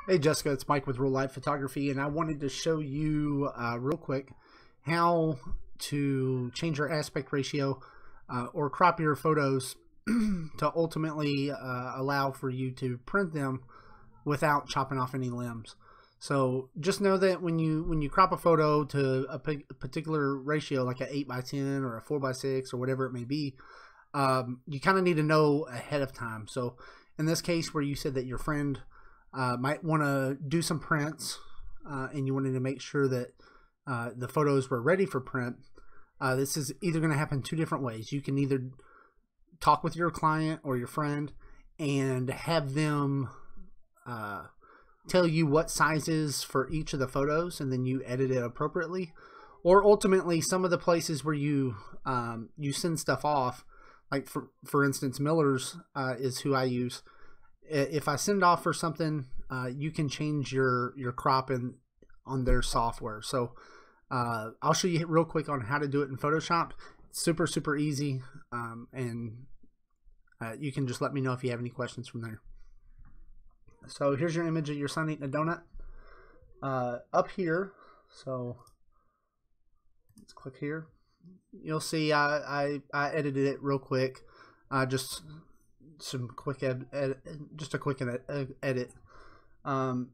Hey Jessica, it's Mike with Real Life Photography, and I wanted to show you real quick how to change your aspect ratio or crop your photos to ultimately allow for you to print them without chopping off any limbs. So just know that when you crop a photo to a particular ratio, like an 8:10 or a 4:6 or whatever it may be, you kind of need to know ahead of time. So in this case, where you said that your friend might want to do some prints and you wanted to make sure that the photos were ready for print, this is either going to happen two different ways. You can either talk with your client or your friend and have them tell you what sizes for each of the photos, and then you edit it appropriately. Or ultimately, some of the places where you send stuff off, like for instance, Miller's is who I use. If I send off for something, you can change your crop on their software. So I'll show you real quick on how to do it in Photoshop. It's super easy, and you can just let me know if you have any questions from there. So here's your image of your son eating a donut. Up here, so let's click here. You'll see I edited it real quick. Just some quick just a quick edit.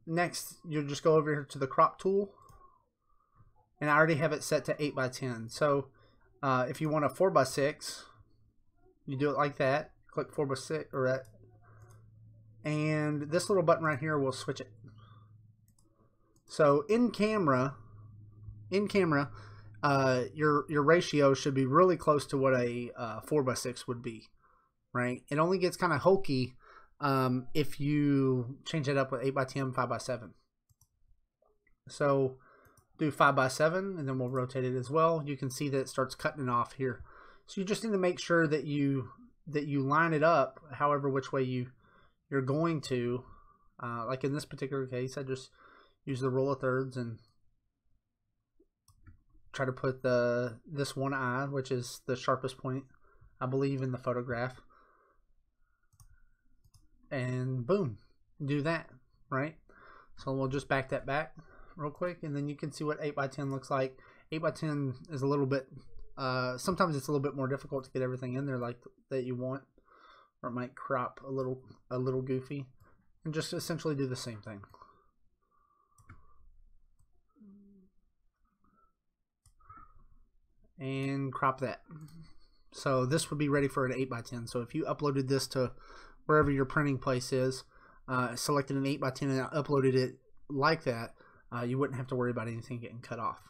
Next, you'll just go over here to the crop tool, and I already have it set to 8:10. So if you want a 4:6, you do it like that. Click 4:6 or that, and this little button right here will switch it. So in camera, your ratio should be really close to what a 4:6 would be. Right? It only gets kind of hokey if you change it up with 8:10, 5:7. So do 5:7, and then we'll rotate it as well. You can see that it starts cutting it off here. So you just need to make sure that you line it up however which way you're going to. Like in this particular case, I just use the rule of thirds and try to put this one eye, which is the sharpest point, I believe, in the photograph. And boom, do that, right? So we'll just back that back real quick, and then you can see what 8:10 looks like. 8:10 is a little bit, sometimes it's a little bit more difficult to get everything in there like that you want, or it might crop a little goofy. And just essentially do the same thing. And crop that. So this would be ready for an 8:10. So if you uploaded this to wherever your printing place is, selected an 8:10 and uploaded it like that, you wouldn't have to worry about anything getting cut off.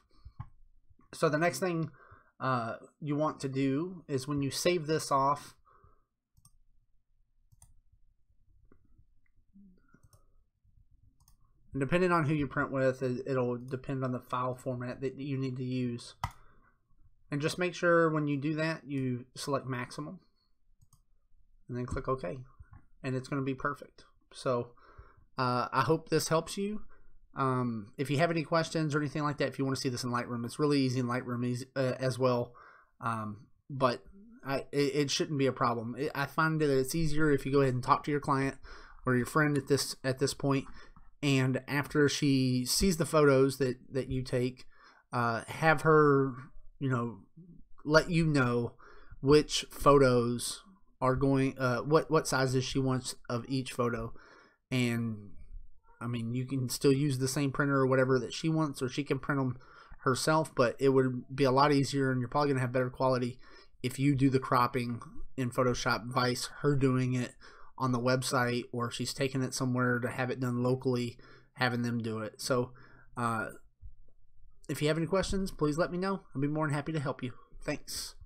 So the next thing you want to do is when you save this off, and depending on who you print with, it'll depend on the file format that you need to use. And just make sure when you do that, you select maximum and then click OK. And it's going to be perfect. So I hope this helps you. If you have any questions or anything like that, if you want to see this in Lightroom, it's really easy in Lightroom as well. But it shouldn't be a problem. I find that it's easier if you go ahead and talk to your client or your friend at this point, and after she sees the photos that you take, have her, let you know which photos are going, what sizes she wants of each photo. And I mean, you can still use the same printer or whatever that she wants, or she can print them herself, but it would be a lot easier, and you're probably gonna have better quality if you do the cropping in Photoshop, vice her doing it on the website, or she's taking it somewhere to have it done locally, having them do it. So if you have any questions, please let me know. I'll be more than happy to help you. Thanks.